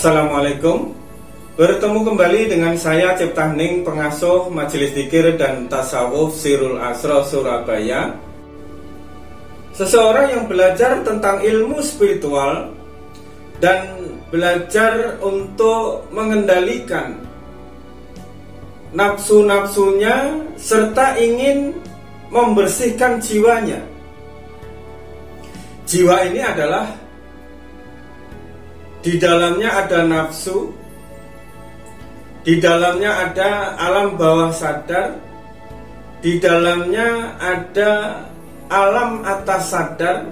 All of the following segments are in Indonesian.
Assalamualaikum. Bertemu kembali dengan saya Cipta Hening, pengasuh Majelis Dzikir dan Tasawuf Sirul Asrar Surabaya. Seseorang yang belajar tentang ilmu spiritual dan belajar untuk mengendalikan nafsu-nafsunya serta ingin membersihkan jiwanya. Jiwa ini adalah di dalamnya ada nafsu, di dalamnya ada alam bawah sadar, di dalamnya ada alam atas sadar,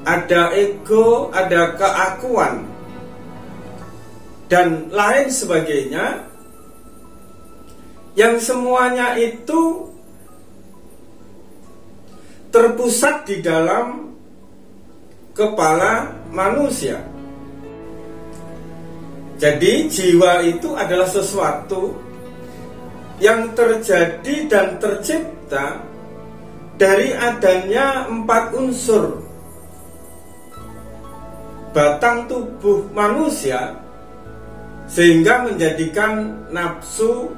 ada ego, ada keakuan, dan lain sebagainya, yang semuanya itu terpusat di dalam kepala manusia. Jadi jiwa itu adalah sesuatu yang terjadi dan tercipta dari adanya 4 unsur batang tubuh manusia, sehingga menjadikan nafsu,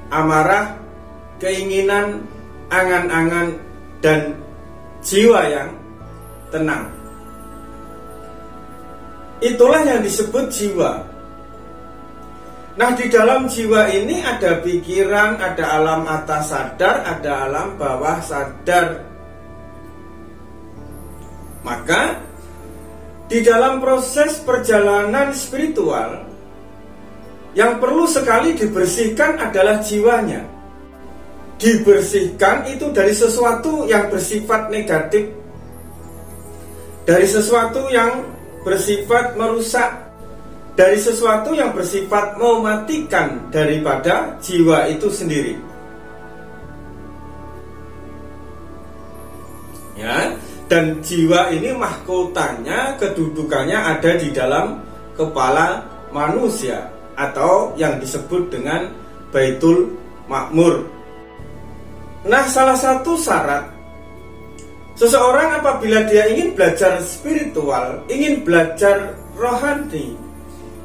amarah, keinginan, angan-angan, dan jiwa yang tenang. Itulah yang disebut jiwa. Nah, di dalam jiwa ini ada pikiran, ada alam atas sadar, ada alam bawah sadar. Maka di dalam proses perjalanan spiritual, yang perlu sekali dibersihkan adalah jiwanya. Dibersihkan itu dari sesuatu yang bersifat negatif, dari sesuatu yang bersifat merusak, dari sesuatu yang bersifat mematikan daripada jiwa itu sendiri. Ya, dan jiwa ini mahkotanya, kedudukannya ada di dalam kepala manusia, atau yang disebut dengan Baitul Makmur. Nah, salah satu syarat seseorang apabila dia ingin belajar spiritual, ingin belajar rohani,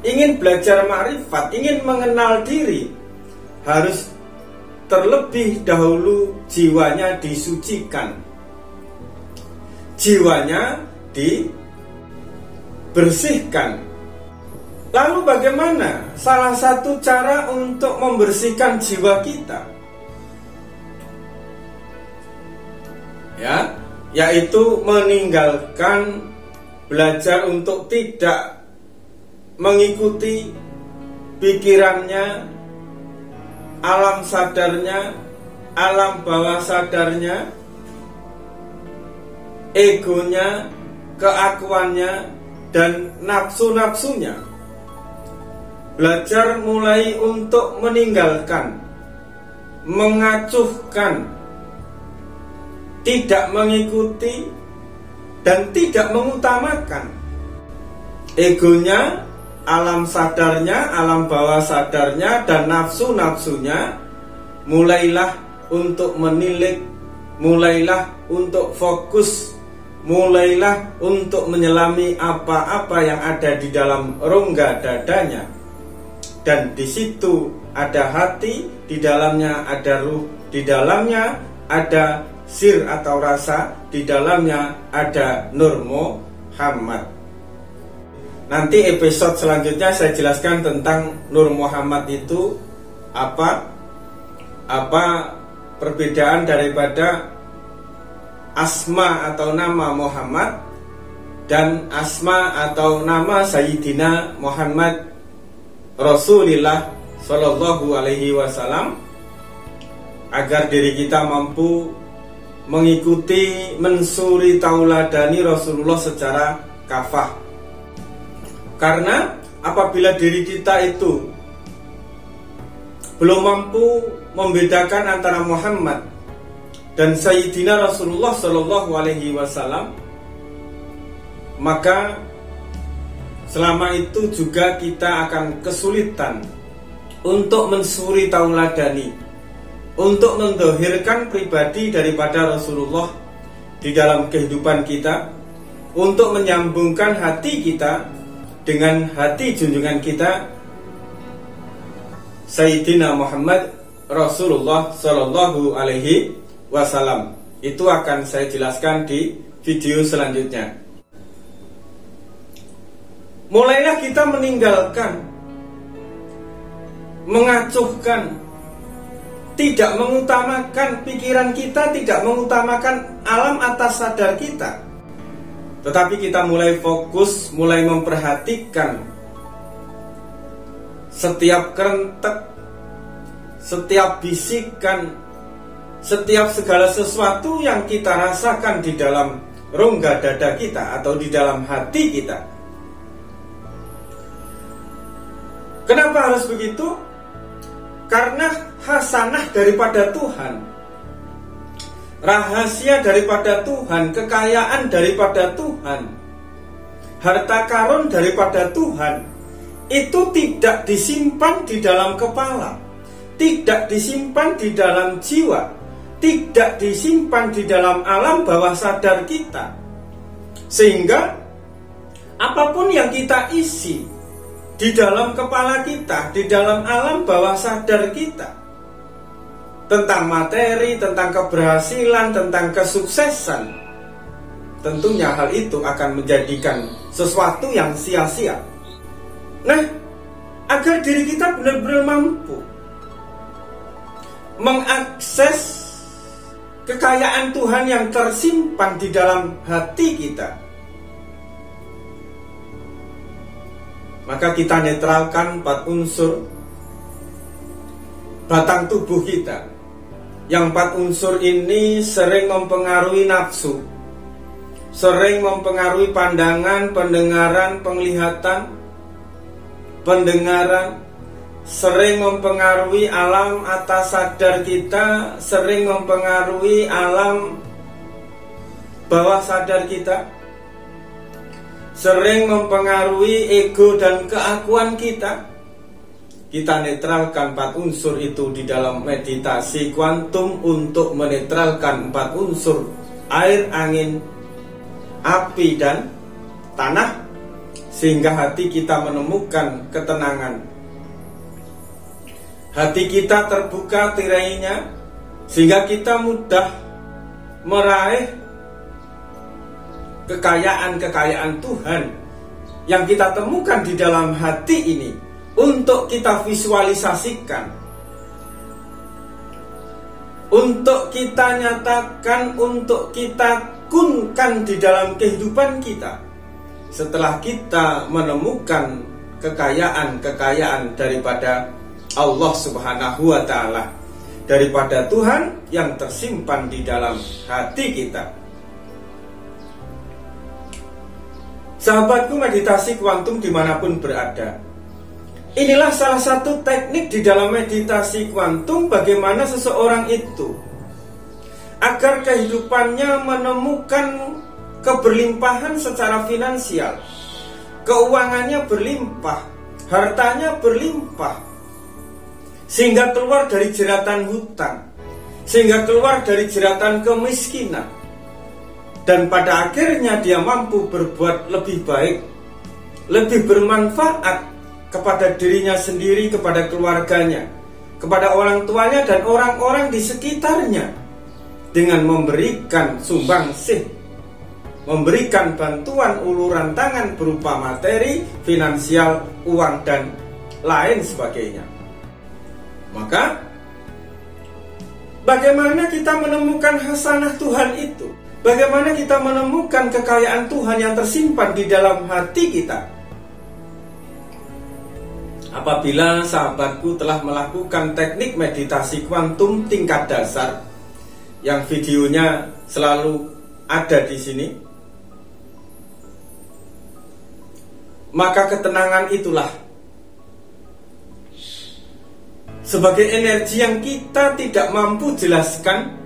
ingin belajar ma'rifat, ingin mengenal diri, harus terlebih dahulu jiwanya disucikan, jiwanya dibersihkan. Lalu bagaimana salah satu cara untuk membersihkan jiwa kita? Ya, yaitu meninggalkan belajar untuk tidak mengikuti pikirannya, alam sadarnya, alam bawah sadarnya, egonya, keakuannya, dan nafsu-nafsunya. Belajar mulai untuk meninggalkan, mengacuhkan, tidak mengikuti dan tidak mengutamakan egonya, alam sadarnya, alam bawah sadarnya, dan nafsu-nafsunya. Mulailah untuk menilik, mulailah untuk fokus, mulailah untuk menyelami apa-apa yang ada di dalam rongga dadanya. Dan di situ ada hati, di dalamnya ada ruh, di dalamnya ada sir atau rasa, di dalamnya ada Nur Muhammad. Nanti episode selanjutnya saya jelaskan tentang Nur Muhammad itu apa perbedaan daripada asma atau nama Muhammad dan asma atau nama Sayyidina Muhammad Rasulullah Shallallahu Alaihi Wasallam, agar diri kita mampu mengikuti, mensuri tauladani Rasulullah secara kafah. Karena apabila diri kita itu belum mampu membedakan antara Muhammad dan Sayyidina Rasulullah Shallallahu Alaihi Wasallam, maka selama itu juga kita akan kesulitan untuk mensuri tauladani, untuk mendohirkan pribadi daripada Rasulullah di dalam kehidupan kita, untuk menyambungkan hati kita dengan hati junjungan kita Sayyidina Muhammad Rasulullah Shallallahu Alaihi Wasallam. Itu akan saya jelaskan di video selanjutnya. Mulailah kita meninggalkan, mengacuhkan, tidak mengutamakan pikiran kita, tidak mengutamakan alam atas sadar kita, tetapi kita mulai fokus, mulai memperhatikan setiap kerentek, setiap bisikan, setiap segala sesuatu yang kita rasakan di dalam rongga dada kita atau di dalam hati kita. Kenapa harus begitu? Karena hasanah daripada Tuhan, rahasia daripada Tuhan, kekayaan daripada Tuhan, harta karun daripada Tuhan, itu tidak disimpan di dalam kepala, tidak disimpan di dalam jiwa, tidak disimpan di dalam alam bawah sadar kita. Sehingga apapun yang kita isi di dalam kepala kita, di dalam alam bawah sadar kita, tentang materi, tentang keberhasilan, tentang kesuksesan, tentunya hal itu akan menjadikan sesuatu yang sia-sia. Nah, agar diri kita benar-benar mampu mengakses kekayaan Tuhan yang tersimpan di dalam hati kita, maka kita netralkan 4 unsur batang tubuh kita. Yang 4 unsur ini sering mempengaruhi nafsu, sering mempengaruhi pandangan, pendengaran, penglihatan, sering mempengaruhi alam atas sadar kita, sering mempengaruhi alam bawah sadar kita, sering mempengaruhi ego dan keakuan kita. Kita netralkan 4 unsur itu di dalam meditasi kuantum untuk menetralkan 4 unsur air, angin, api, dan tanah, sehingga hati kita menemukan ketenangan. Hati kita terbuka tirainya, sehingga kita mudah meraih kekayaan-kekayaan Tuhan yang kita temukan di dalam hati ini, untuk kita visualisasikan, untuk kita nyatakan, untuk kita kunkan di dalam kehidupan kita, setelah kita menemukan kekayaan-kekayaan daripada Allah Subhanahu wa Ta'ala, daripada Tuhan yang tersimpan di dalam hati kita. Sahabatku, meditasi kuantum dimanapun berada, inilah salah satu teknik di dalam meditasi kuantum, bagaimana seseorang itu agar kehidupannya menemukan keberlimpahan secara finansial, keuangannya berlimpah, hartanya berlimpah, sehingga keluar dari jeratan hutang, sehingga keluar dari jeratan kemiskinan, dan pada akhirnya dia mampu berbuat lebih baik, lebih bermanfaat kepada dirinya sendiri, kepada keluarganya, kepada orang tuanya dan orang-orang di sekitarnya, dengan memberikan sumbangsih, memberikan bantuan uluran tangan berupa materi, finansial, uang, dan lain sebagainya. Maka bagaimana kita menemukan hasanah Tuhan itu? Bagaimana kita menemukan kekayaan Tuhan yang tersimpan di dalam hati kita? Apabila sahabatku telah melakukan teknik meditasi kuantum tingkat dasar, yang videonya selalu ada di sini, maka ketenangan itulah sebagai energi yang kita tidak mampu jelaskan.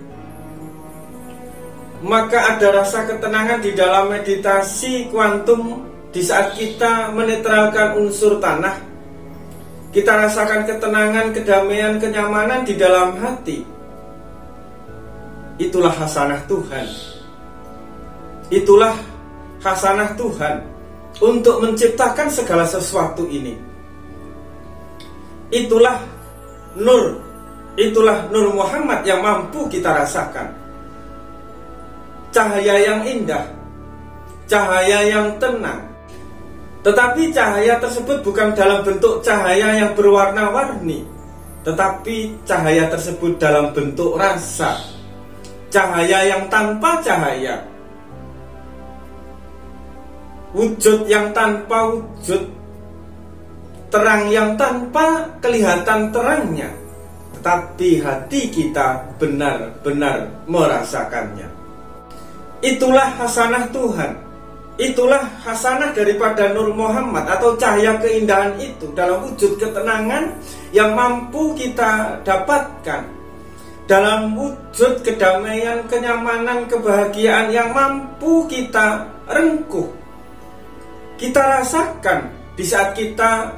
Maka ada rasa ketenangan di dalam meditasi kuantum di saat kita menetralkan unsur tanah. Kita rasakan ketenangan, kedamaian, kenyamanan di dalam hati. Itulah hasanah Tuhan. Itulah hasanah Tuhan untuk menciptakan segala sesuatu ini. Itulah Nur Muhammad yang mampu kita rasakan. Cahaya yang indah, cahaya yang tenang. Tetapi cahaya tersebut bukan dalam bentuk cahaya yang berwarna-warni, tetapi cahaya tersebut dalam bentuk rasa. Cahaya yang tanpa cahaya, wujud yang tanpa wujud, terang yang tanpa kelihatan terangnya, tetapi hati kita benar-benar merasakannya. Itulah hasanah Tuhan. Itulah hasanah daripada Nur Muhammad atau cahaya keindahan itu dalam wujud ketenangan yang mampu kita dapatkan, dalam wujud kedamaian, kenyamanan, kebahagiaan yang mampu kita rengkuh, kita rasakan di saat kita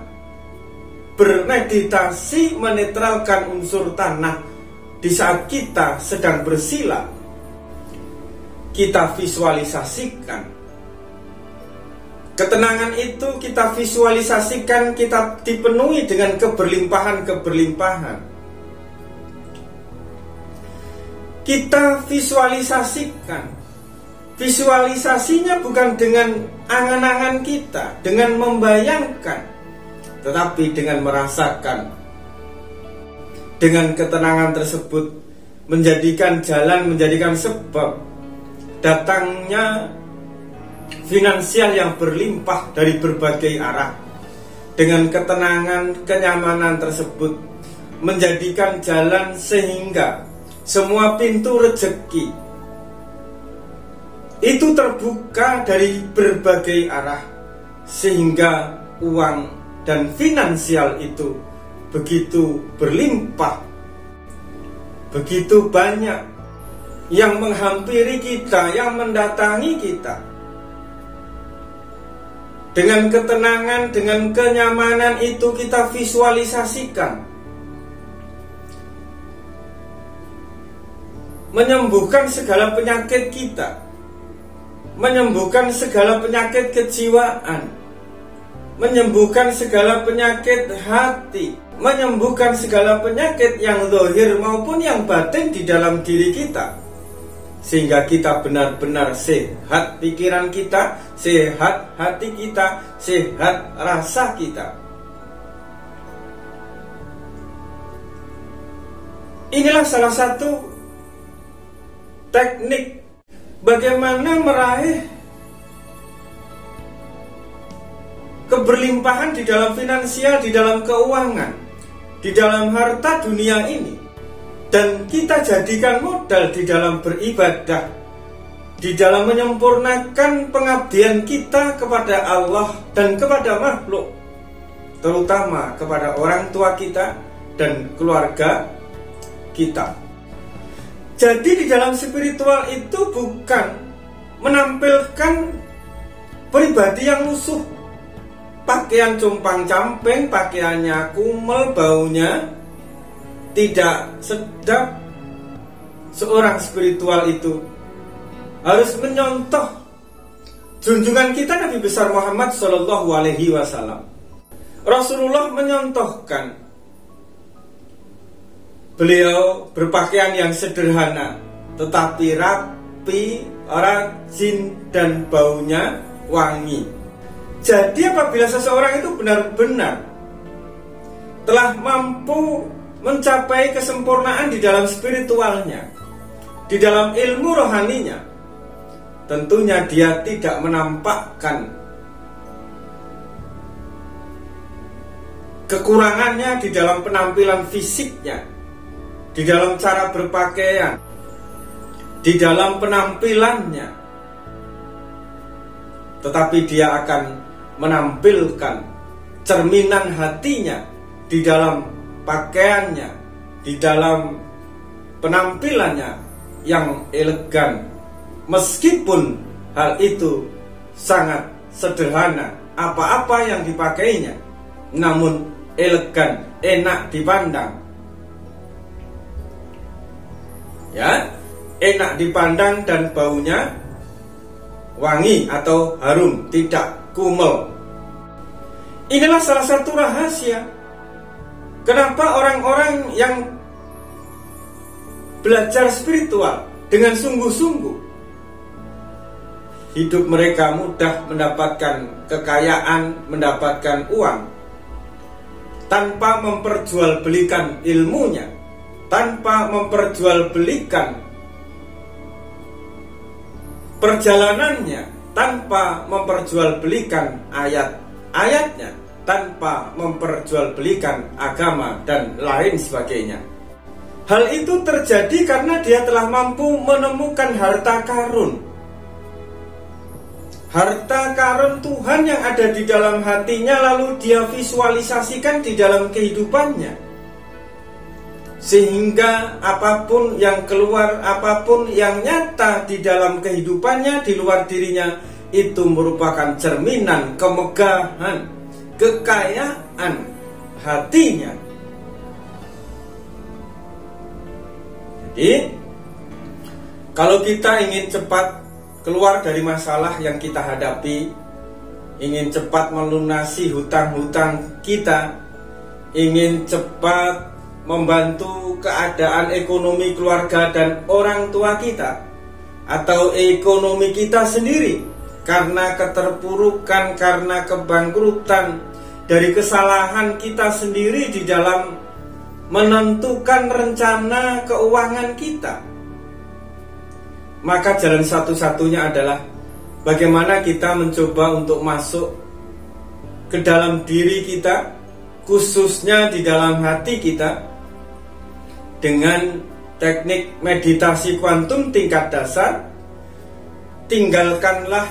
bermeditasi menetralkan unsur tanah, di saat kita sedang bersila. Kita visualisasikan ketenangan itu, kita visualisasikan kita dipenuhi dengan keberlimpahan-keberlimpahan. Kita visualisasikan. Visualisasinya bukan dengan angan-angan kita, dengan membayangkan, tetapi dengan merasakan. Dengan ketenangan tersebut menjadikan jalan, menjadikan sebab datangnya finansial yang berlimpah dari berbagai arah. Dengan ketenangan, kenyamanan tersebut menjadikan jalan sehingga semua pintu rezeki itu terbuka dari berbagai arah, sehingga uang dan finansial itu begitu berlimpah, begitu banyak yang menghampiri kita, yang mendatangi kita. Dengan ketenangan, dengan kenyamanan itu kita visualisasikan menyembuhkan segala penyakit kita, menyembuhkan segala penyakit kejiwaan, menyembuhkan segala penyakit hati, menyembuhkan segala penyakit yang zahir maupun yang batin di dalam diri kita, sehingga kita benar-benar sehat pikiran kita, sehat hati kita, sehat rasa kita. Inilah salah satu teknik bagaimana meraih keberlimpahan di dalam finansial, di dalam keuangan, di dalam harta dunia ini. Dan kita jadikan modal di dalam beribadah, di dalam menyempurnakan pengabdian kita kepada Allah dan kepada makhluk, terutama kepada orang tua kita dan keluarga kita. Jadi di dalam spiritual itu bukan menampilkan pribadi yang lusuh, pakaian compang-camping, pakaiannya kumel, baunya tidak sedap. Seorang spiritual itu harus menyontoh junjungan kita Nabi besar Muhammad SAW. Rasulullah menyontohkan, beliau berpakaian yang sederhana tetapi rapi, rajin, dan baunya wangi. Jadi apabila seseorang itu benar-benar telah mampu mencapai kesempurnaan di dalam spiritualnya, di dalam ilmu rohaninya, tentunya dia tidak menampakkan kekurangannya di dalam penampilan fisiknya, di dalam cara berpakaian, di dalam penampilannya, tetapi dia akan menampilkan cerminan hatinya di dalam pakaiannya, di dalam penampilannya yang elegan, meskipun hal itu sangat sederhana, apa-apa yang dipakainya, namun elegan, enak dipandang. Ya, enak dipandang dan baunya wangi atau harum, tidak kumel. Inilah salah satu rahasia kenapa orang-orang yang belajar spiritual dengan sungguh-sungguh, hidup mereka mudah mendapatkan kekayaan, mendapatkan uang, tanpa memperjualbelikan ilmunya, tanpa memperjualbelikan perjalanannya, tanpa memperjualbelikan ayat-ayatnya, tanpa memperjualbelikan agama dan lain sebagainya. Hal itu terjadi karena dia telah mampu menemukan harta karun. Harta karun Tuhan yang ada di dalam hatinya, lalu dia visualisasikan di dalam kehidupannya. Sehingga apapun yang keluar, apapun yang nyata di dalam kehidupannya, di luar dirinya, itu merupakan cerminan kemegahan, kekayaan hatinya. Jadi, kalau kita ingin cepat keluar dari masalah yang kita hadapi, ingin cepat melunasi hutang-hutang kita, ingin cepat membantu keadaan ekonomi keluarga dan orang tua kita, atau ekonomi kita sendiri, karena keterpurukan, karena kebangkrutan, dari kesalahan kita sendiri di dalam menentukan rencana keuangan kita, maka jalan satu-satunya adalah bagaimana kita mencoba untuk masuk ke dalam diri kita, khususnya di dalam hati kita, dengan teknik meditasi kuantum tingkat dasar. Tinggalkanlah,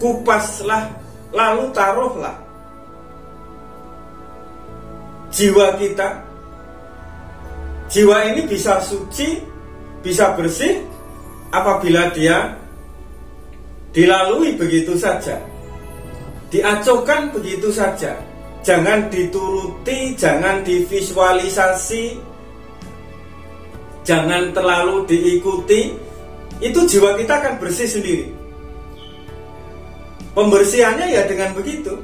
kupaslah, lalu taruhlah jiwa kita. Jiwa ini bisa suci, bisa bersih apabila dia dilalui begitu saja, diacuhkan begitu saja. Jangan dituruti, jangan divisualisasi, jangan terlalu diikuti. Itu jiwa kita akan bersih sendiri. Pembersihannya ya dengan begitu,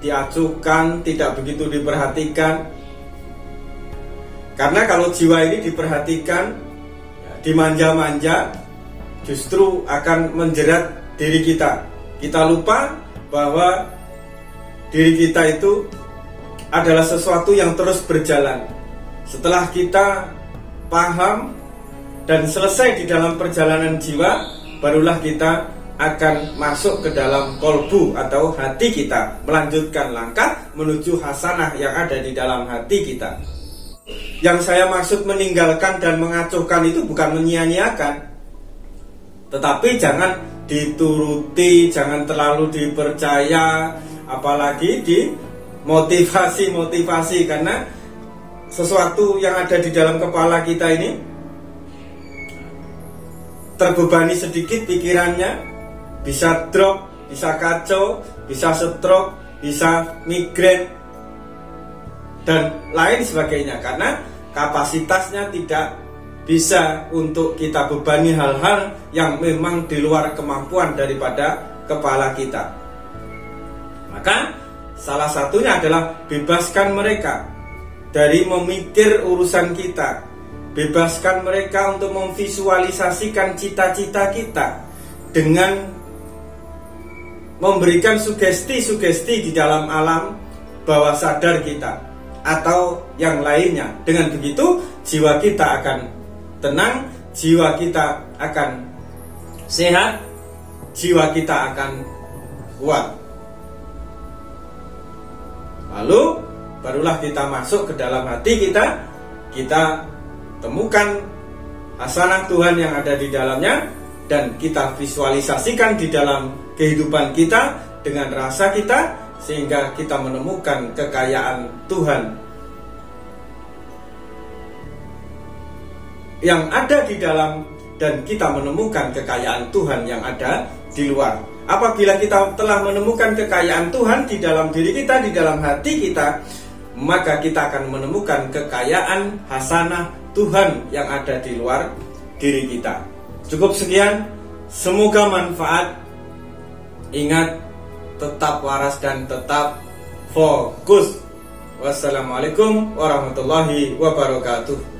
diacuhkan, tidak begitu diperhatikan. Karena kalau jiwa ini diperhatikan, dimanja-manja, justru akan menjerat diri kita. Kita lupa bahwa diri kita itu adalah sesuatu yang terus berjalan. Setelah kita paham dan selesai di dalam perjalanan jiwa, barulah kita akan masuk ke dalam kolbu atau hati kita, melanjutkan langkah menuju hasanah yang ada di dalam hati kita. Yang saya maksud meninggalkan dan mengacuhkan itu bukan menyia-nyiakan, tetapi jangan dituruti, jangan terlalu dipercaya, apalagi di motivasi-motivasi, karena sesuatu yang ada di dalam kepala kita ini terbebani sedikit pikirannya, bisa drop, bisa kacau, bisa stroke, bisa migrain, dan lain sebagainya, karena kapasitasnya tidak bisa untuk kita bebani hal-hal yang memang di luar kemampuan daripada kepala kita. Maka salah satunya adalah bebaskan mereka dari memikir urusan kita, bebaskan mereka untuk memvisualisasikan cita-cita kita dengan memberikan sugesti-sugesti di dalam alam bawah sadar kita atau yang lainnya. Dengan begitu jiwa kita akan tenang, jiwa kita akan sehat, jiwa kita akan kuat. Lalu barulah kita masuk ke dalam hati kita, kita temukan hasanah Tuhan yang ada di dalamnya, dan kita visualisasikan di dalam kehidupan kita dengan rasa kita, sehingga kita menemukan kekayaan Tuhan yang ada di dalam, dan kita menemukan kekayaan Tuhan yang ada di luar. Apabila kita telah menemukan kekayaan Tuhan di dalam diri kita, di dalam hati kita, maka kita akan menemukan kekayaan hasanah Tuhan yang ada di luar diri kita. Cukup sekian, semoga manfaat. Ingat, tetap waras dan tetap fokus. Wassalamualaikum warahmatullahi wabarakatuh.